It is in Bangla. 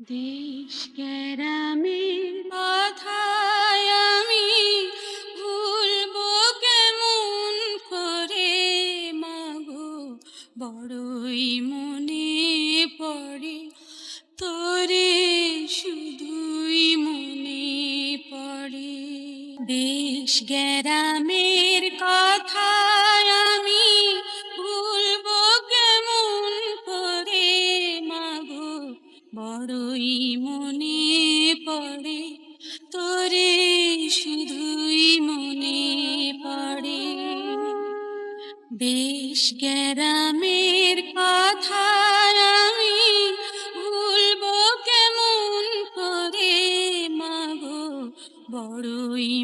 দেশ গ্রামের কথায় আমি ভুলবো কেমন করে মাগো, বড়ই মনে পড়ে তোরে, শুধুই মনে পড়ে। দেশ গ্রামের কথায় আমি ভুলবো কেমন করে মাগো, বড়ই মনে পড়ে তোরে, শুধুই মনে পড়ে। দেশ গ্রামের কথা আমি ভুলবো কেমন করে মাগো, বড়ই